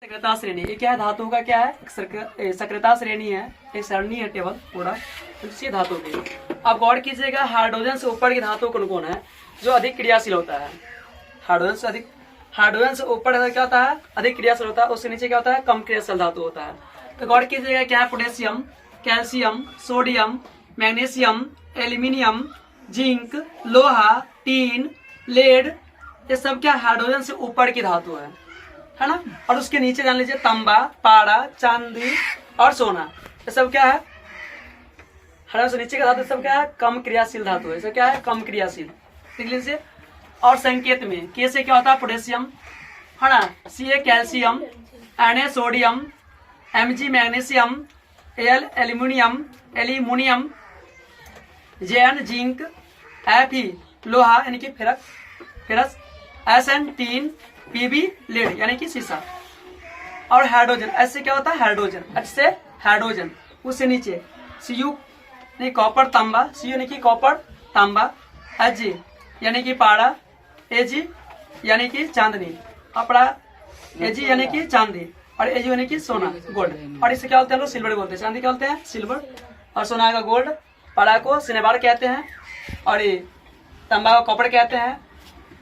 सक्रियता श्रेणी, ये क्या है? धातु का क्या है? सक्रियता श्रेणी है, एक सरणी है टेबल पूरा इसी धातु की। अब गौर कीजिएगा, हाइड्रोजन से ऊपर की धातु कौन कौन है जो अधिक क्रियाशील होता है? हाइड्रोजन से ऊपर क्या होता है? अधिक क्रियाशील होता है। उससे नीचे क्या होता है? कम क्रियाशील धातु होता है। तो गौर कीजिएगा, क्या है? Potassium, calcium, sodium, magnesium, aluminium, zinc, लोहा, टीन, लेड, ये सब क्या हाइड्रोजन से ऊपर की धातु है ना। और उसके नीचे जान लीजिए तांबा, पारा, चांदी और सोना, ये सब क्या है? हाइड्रोजन से नीचे का धातु सब क्या है? कम क्रियाशील धातु है। सब क्या है? कम क्रियाशील। देख लीजिए। और संकेत में के से क्या होता है? पोटेशियम है ना, C A calcium, N A sodium, M G magnesium, L aluminium, J N zinc, F E लोहा यानी कि ferrous, S N tin, PB lead यानी कि शीशा। और हाइड्रोजन, एस से क्या होता है? हाइड्रोजन, एच से हाइड्रोजन। उससे नीचे सी यू यानी कॉपर तांबा, सी यानी कि कॉपर तांबा, एच जी यानी कि पारा, ए जी यानी कि चांदनी, अपड़ा ए जी यानी कि चांदी, और ए जी यानी कि सोना गोल्ड। और इसे क्या बोलते हैं? लोग सिल्वर बोलते हैं। चांदी क्या बोलते हैं? सिल्वर, और सोना का गोल्ड, पारा को सिनेबार कहते हैं, और ये तांबा को कॉपर कहते हैं।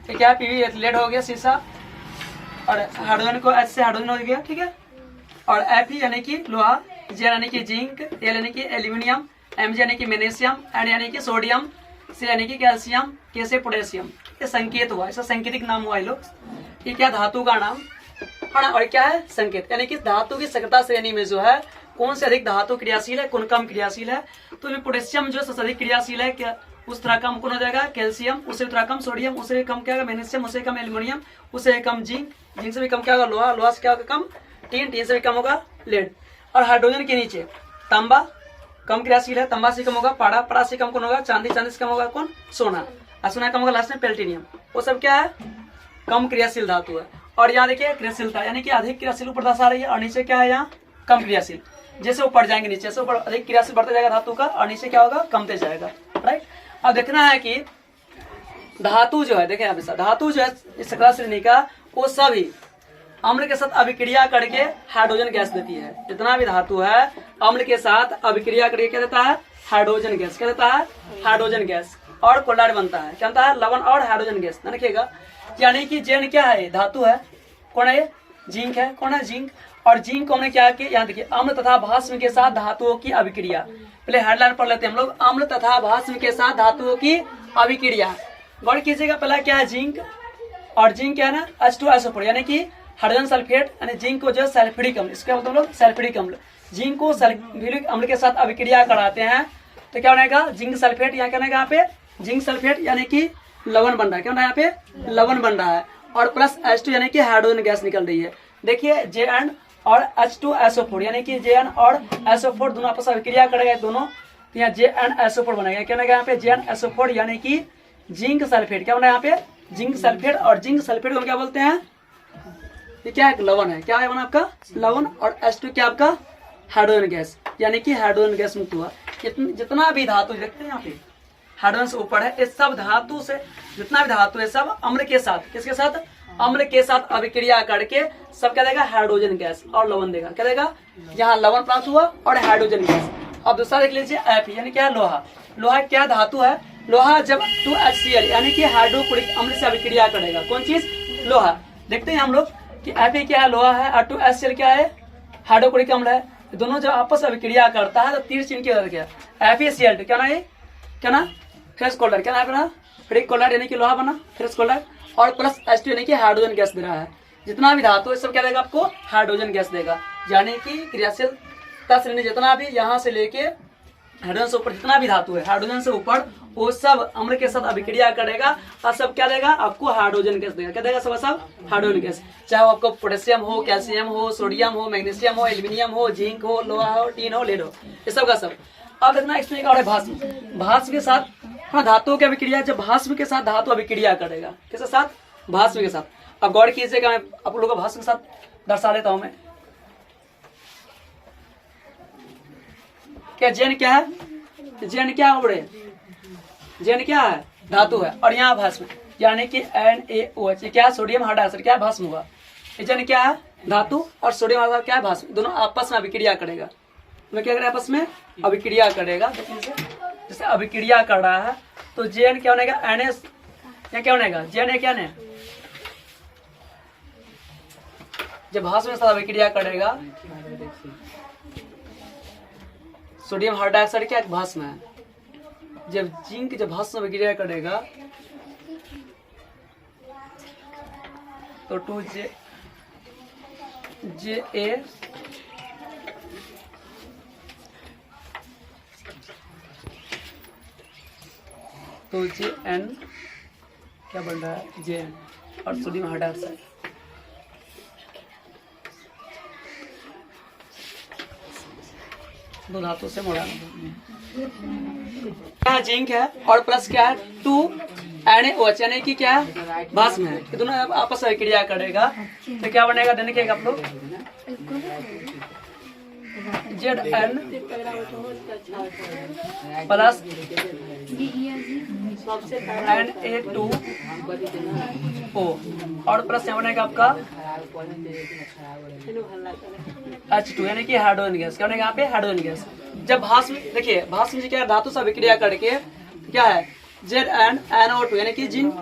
ये क्या है? पीवी लेड हो गया शीशा, और हाइड्रोजन को एच से हाइड्रोजन हो गया, ठीक है। और एफ यानी कि लोहा, जे यानी कि जिंक, एल यानी कि एल्यूमिनियम, एम जी यानी कि मैग्नीशियम, एन यानी कि सोडियम, सी यानी कि कैल्शियम, के से पोटेशियम। ये संकेत हुआ, ऐसा सांकेतिक नाम हुआ ये लोग। ये क्या? धातु का नाम है ना। और क्या है? संकेत, यानी कि धातु की सक्रियता श्रेणी में जो है कौन से अधिक धातु क्रियाशील है, कौन कम क्रियाशील है। तो पोटेशियम जो सबसे अधिक क्रियाशील है, क्या उस तरह कम कौन हो जाएगा? कैल्शियम, उससे थोड़ा कम सोडियम, उससे कम क्या होगा? मैग्नीशियम, उससे कम एल्यूमिनियम, उससे कम जिंक, जिंक से भी कम क्या होगा? लोहा, लोहा से क्या होगा? कम टीन, टीन से भी कम होगा लेड। और हाइड्रोजन के नीचे तांबा कम क्रियाशील है, तांबा से कम होगा पारा, पारा से कम कौन होगा? चांदी, चांदी से कम होगा कौन? सोना, और सोना कम होगा लास्ट में प्लेटिनियम। वो सब क्या है? कम क्रियाशील धातु है। और यहाँ देखिए क्रियाशीलता, यानी कि अधिक क्रियाशील ऊपर दर्शा रही है, और नीचे क्या है? यहाँ कम क्रियाशील। जैसे ऊपर जाएंगे नीचे से ऊपर अधिक क्रियाशील बढ़ता जाएगा धातु का, और नीचे क्या होगा? कमते जाएगा, राइट। अब देखना है कि धातु जो है, देखें अभी धातु जो है इस सक्रियता श्रेणी का, वो सभी अम्ल के साथ अभिक्रिया करके हाइड्रोजन गैस देती है। जितना भी धातु है अम्ल के साथ अभिक्रिया करके क्या देता है? Hydrogen gas. क्या देता है? Hydrogen gas. और कोलाइड बनता है, क्या बनता है? लवण और हाइड्रोजन गैस। रखिएगा, यानी कि जेन क्या है? धातु है। कौन है? जिंक है। कौन है? जिंक। और जिंक को हमने क्या किया? यहाँ देखिए, अम्ल तथा भस्म के साथ धातुओं की अभिक्रिया। पहले हेडलाइन पढ़ लेते हैं हम लोग, अम्ल तथा भस्म के साथ धातुओं की अभिक्रिया। गौर कीजिएगा, पहला क्या है? जिंक, और जिंक क्या है ना? H2SO4 यानी कि हाइड्रोजन सल्फेट, यानी जिंक को जो सल्फ्यूरिक अम्ल, इसका मतलब हम लोग सल्फ्यूरिक अम्ल, जिंक को सल्फ्यूरिक अम्ल के साथ अभिक्रिया कराते हैं तो क्या बनेगा? Zinc sulphate. यहाँ क्या बनेगा? यहाँ पे जिंक सल्फेट यानी कि लवण बन रहा है। क्या बन रहा है? यहाँ पे लवण बन रहा है, और प्लस H2 यानी कि हाइड्रोजन गैस निकल रही है। देखिए JN और H2SO4 यानी कि JN और SO4 दोनों आपस में अभिक्रिया करेगा दोनों, तो यहाँ JnSO4 बनेगा। क्या बनेगा? यहाँ पे JnSO4 यानी कि जिंक सल्फेट। क्या बना? यहाँ पे जिंक सल्फेट, और जिंक सल्फेट को क्या बोलते हैं? ये क्या है? लवण है। क्या है बना आपका? लवण। और H2 क्या आपका? हाइड्रोजन गैस, यानी कि हाइड्रोजन गैस मुक्त हुआ। जितना भी धातु देखते हैं यहाँ पे हाइड्रोजन से ऊपर है, इस सब धातु से जितना भी धातु है सब अम्ल के साथ, किसके साथ? अम्ल के साथ अभिक्रिया करके सब क्या देगा? हाइड्रोजन गैस और लवण देगा। क्या देगा? यहाँ लवण प्राप्त हुआ और हाइड्रोजन गैस। अब दूसरा देख लीजिए, एफ यानी क्या? लोहा। लोहा क्या धातु है? लोहा जब 2HCl यानी कि हाइड्रोक्लोरिक अम्ल से अभिक्रिया करेगा, कौन चीज? लोहा। देखते हैं हम लोग कि एफ क्या है? लोहा है, और 2HCl क्या है? हाइड्रोक्लोरिक अम्ल है। दोनों जब आपस में अभिक्रिया करता है तो तीर चिन्ह के बदल गया FeCl2। क्या ना? ये क्या ना? Ferrous chloride. क्या ना बना? फेरिक क्लोराइड यानी कि लोहा बना, फेरस क्लोराइड, और प्लस H2 यानी कि हाइड्रोजन गैस दे रहा है। जितना भी धातु है सब क्या देगा आपको? हाइड्रोजन गैस देगा। यानी कि क्रियाशीलता श्रेणी जितना भी यहाँ से लेके हाइड्रोजन से ऊपर जितना भी धातु है हाइड्रोजन से ऊपर, वो सब अम्ल के साथ अभिक्रिया करेगा और सब क्या देगा? आपको हाइड्रोजन गैस देगा। क्या देगा? सब हाइड्रोजन गैस। चाहे वो आपको पोटेशियम हो, कैल्शियम हो, सोडियम हो, मैग्नीशियम हो, एल्यूमिनियम हो, जिंक हो, लोहा हो, टीन हो, लेड हो, ये सब का सब। अब देखना इसमें और है भस्म। भस्म के साथ हाँ धातुओं की अभिक्रिया, जब भस्म के साथ धातु अभिक्रिया करेगा, किसके साथ? भस्म के साथ। अब गौर कीजिएगा, मैं आप लोगों को भस्म के साथ दर्शा देता हूं मैं। क्या जेन क्या है? जेन क्या है? बड़े जेन क्या है? धातु है, और यहाँ भस्म यानी कि NaOH, क्या? Sodium hydroxide. क्या? भस्म हुआ। जेन क्या है? धातु और सोडियम हाइड्रोक्साइड क्या है भस्म, दोनों आपस में अभिक्रिया करेगा। तो क्या करेगा आपस में अभिक्रिया करेगा। जैसे अभिक्रिया कर रहा है तो JN क्या बनेगा NS, या क्या बनेगा JN क्या ने, जब भस्म के साथ अभिक्रिया करेगा सोडियम हाइड्रोक्साइड क्या भस्म है, जब जिंक जब भस्म में अभिक्रिया करेगा तो 2JA तो JN क्या बन रहा है JN और सोडियम हाइड्रोक्साइड। दो धातु से मोड़ा क्या जिंक है और प्लस क्या है 2NaOH यानी कि क्या है भस्म है, ये दोनों आपस में क्रिया करेगा तो क्या बनेगा देखिएगा आप लोग ZN प्लस Na2O और प्लस क्या बनेगा आपका H2 यानी कि हाइड्रोजन गैस। क्या बनेगा यहाँ पे हाइड्रोजन गैस। जब भस्म देखिए भस्म से क्या धातु से अभिक्रिया करके क्या है ZnNO2 यानी कि जिंक,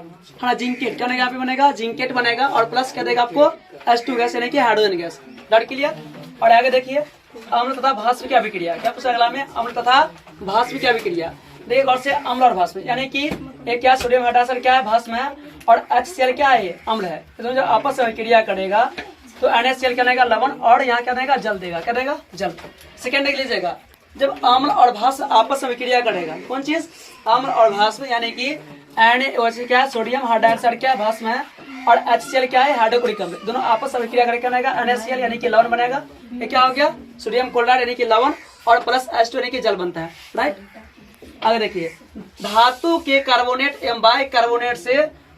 हाँ जिंकेट क्या बनेगा यहाँ पे बनेगा जिंकेट बनेगा और प्लस क्या देगा आपको H2 गैस यानी कि हाइड्रोजन गैस। डट क्लियर। और आगे देखिए अम्ल तथा भस्म की अभिक्रिया, क्या पूछा अगला में अम्ल तथा भस्म की अभिक्रिया। देखिए गौर से अम्ल और भस्म यानी कि एक क्या सोडियम हाइड्रोक्साइड क्या है भस्म है और HCl क्या है अम्ल है, तो जब आपस में अभिक्रिया करेगा तो NaCl क्या देगा लवण और यहाँ क्या देगा जल देगा, क्या देगा जल। सेकेंड देख लीजिएगा जब अम्ल और भस्म आपस में अभिक्रिया करेगा, कौन चीज अम्ल और भस्म यानी कि NaOH क्या है सोडियम हाइड्रोक्साइड क्या है भस्म है और HCl क्या है हाइड्रोक्लोरिक अम्ल, दोनों आपस में अभिक्रिया करके बनेगा NaCl यानी कि लवण बनेगा। ये क्या हो गया सोडियम क्लोराइड यानी कि लवण और प्लस H2 यानी कि जल बनता है, राइट। आगे देखिए धातु के कार्बोनेट एवं बाइकार्बोनेट से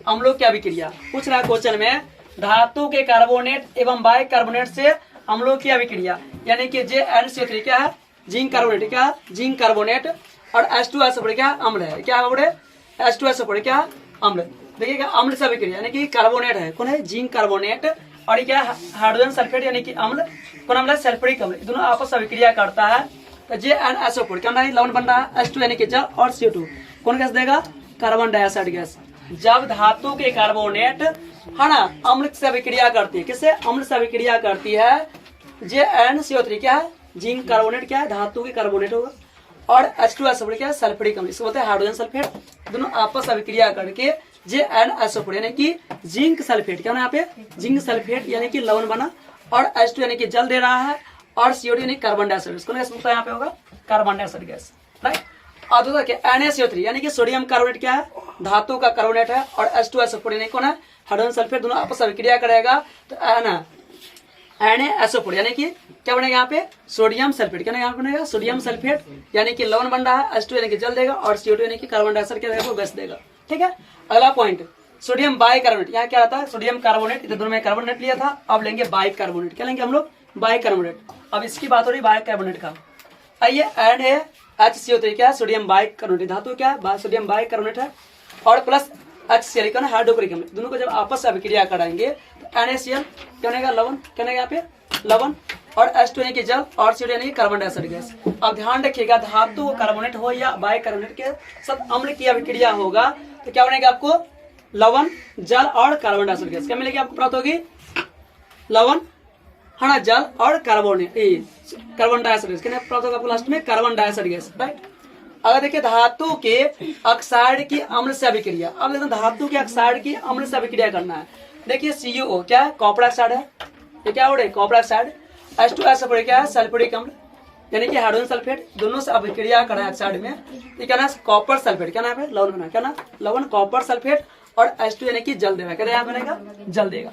अम्लों की अभिक्रिया पूछ रहा है क्वेश्चन में। धातु के कार्बोनेट एवं बाइकार्बोनेट से अम्लों की अभिक्रिया यानी कि JnCO3 क्या है जिंक कार्बोनेट, क्या जिंक कार्बोनेट और H2SO4 क्या अम्ल है, क्या है H2SO4 क्या अम्ल। देखिएगा अम्ल से अभिक्रिया यानी कि कार्बोनेट है कौन है जिंक कार्बोनेट और ये क्या हाइड्रोजन सल्फेट यानी कि अम्ल, कौन अम्ल है सल्फ्यूरिक अम्ल, दोनों आपस में अभिक्रिया करता है तो JnSO4 क्या लवण बन रहा है H2 यानी कि जल और CO2 कौन गैस देगा कार्बन डाइऑक्साइड गैस। जब धातु के कार्बोनेट है ना अम्ल से अभिक्रिया करती है, किससे अम्ल से अभिक्रिया करती है JnCO3 क्या है जिंक कार्बोनेट क्या है धातु के कार्बोनेट होगा और H2SO4 क्या है सल्फ्यूरिक अम्ल, इसको बोलते हैं हाइड्रोजन सल्फेट, दोनों आपस अभिक्रिया करके JnSO4 यानी कि जिंक सल्फेट क्या ना यहाँ पे जिंक सल्फेट यानी कि लवण बना और H2 यानी कि जल दे रहा है और CO2 यानी कार्बन डाइऑक्साइड, इसको गैस यहाँ पे होगा कार्बन डाइऑक्साइड गैस, राइट। और दूसरा क्या NaCO3 यानी कि सोडियम कार्बोनेट क्या है धातु का कार्बोनेट है और H2SO4 यानी कौन है हाइड्रोजन सल्फेट, दोनों आपस में अभिक्रिया करेगा तो NaSO4 यानी कि क्या बनेगा यहाँ पे सोडियम सल्फेट, क्या यहाँ बनेगा सोडियम सल्फेट यानी कि लवण बन रहा है H2 यानी कि जल देगा और CO2 यानी कि कार्बन डाइऑक्साइड क्या देगा गैस देगा, ठीक है। अगला पॉइंट सोडियम बाइकार्बोनेट, यहाँ क्या रहता है सोडियम कार्बोनेट, इधर दोनों में कार्बोनेट लिया था, अब लेंगे बाइकार्बोनेट, क्या लेंगे हम लोग बाइकार्बोनेट। अब इसकी बात हो रही बाइकार्बोनेट का, आइए NaHCO3 क्या है सोडियम बाइकार्बोनेट धातु क्या है सोडियम बाइकार्बोनेट है और प्लस HCl क्या है हाइड्रोक्लोरिक अम्ल, दोनों को जब आपस में अभिक्रिया कराएंगे तो NaCl क्या बनेगा लवण, क्या बनेगा यहाँ पे लवण और H2 यानी कि जल और CO2 यानी कि कार्बन डाइऑक्साइड गैस। अब ध्यान रखिएगा धातु कार्बोनेट हो या बाइकार्बोनेट के साथ अम्ल की अभिक्रिया होगा तो क्या बनेगा आपको लवण जल और कार्बन डाइऑक्साइड गैस, क्या मिलेगी आपको प्राप्त होगी लवण है ना जल और कार्बन डाइऑक्साइड गैस, क्या प्राप्त होगा आपको लास्ट में कार्बन डाइऑक्साइड गैस, राइट। अगर देखिए धातु के ऑक्साइड की अम्ल से अभिक्रिया, अब देखो धातु के ऑक्साइड की अम्ल से अभिक्रिया करना है। देखिए CuO क्या है कॉपर ऑक्साइड है, ये क्या हो रहा है कॉपर ऑक्साइड, H2SO4 क्या है सल्फ्यूरिक अम्ल यानी कि हाइड्रोजन सल्फेट, दोनों से अभिक्रिया करा है ऑक्साइड में, ये क्या ना कॉपर सल्फेट, क्या ना है लवण बना, क्या ना लवण कॉपर सल्फेट और H2 यानी कि जल देगा, क्या यहाँ बनेगा जल देगा।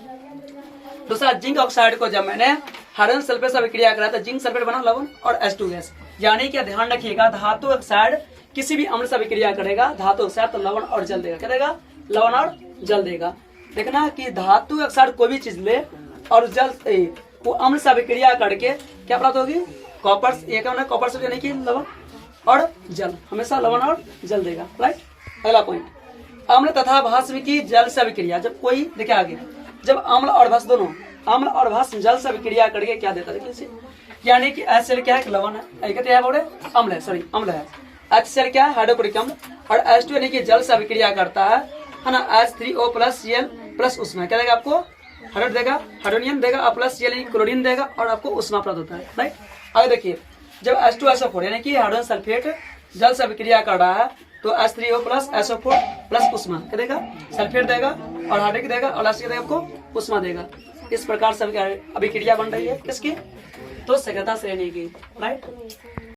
दूसरा जिंक ऑक्साइड को जब मैंने हाइड्रोजन सल्फेट से अभिक्रिया करा तो जिंक सल्फेट बना लवण और H2 गैस, यानी कि ध्यान रखिएगा धातु ऑक्साइड किसी भी अम्ल से अभिक्रिया करेगा धातु ऑक्साइड तो लवण और जल देगा, क्या देगा लवण और जल देगा। देखना कि धातु ऑक्साइड कोई भी चीज ले और जल वो अम्ल से अभिक्रिया करके क्या प्राप्त होगी कॉपर, ये क्या होना कॉपर से यानी कि लवण और जल, हमेशा लवण और जल देगा, राइट। अगला पॉइंट अम्ल तथा भस्म की जल से अभिक्रिया, जब कोई देखिए आगे जब अम्ल और भस्म दोनों अम्ल और भस्म जल से अभिक्रिया करके क्या देता है, देखिए इसे। यानी कि HCl क्या है, लवण है, कहते हैं बोले अम्ल है, सॉरी अम्ल है। HCl क्या है, हाइड्रोक्लोरिक अम्ल। और H2 यानी कि जल से अभिक्रिया करता है ना, H3O प्लस Cl प्लस उष्मा क्या देगा आपको, हाइड्रोजन देगा, हाइड्रोनियम देगा और प्लस Cl क्लोरीन देगा और आपको उष्मा प्राप्त होता है, राइट। आगे देखिए, जब H2SO4 यानी कि हाइड्रोजन सल्फेट जल से अभिक्रिया कर रहा है तो H3O प्लस SO4 प्लस उष्मा क्या देगा, सल्फेट देगा और हाइड्रोक्लोरिक देगा और लास्ट देगा आपको उष्मा देगा। इस प्रकार से अभिक्रिया बन रही है किसकी, तो सक्रियता श्रेणी की, राइट।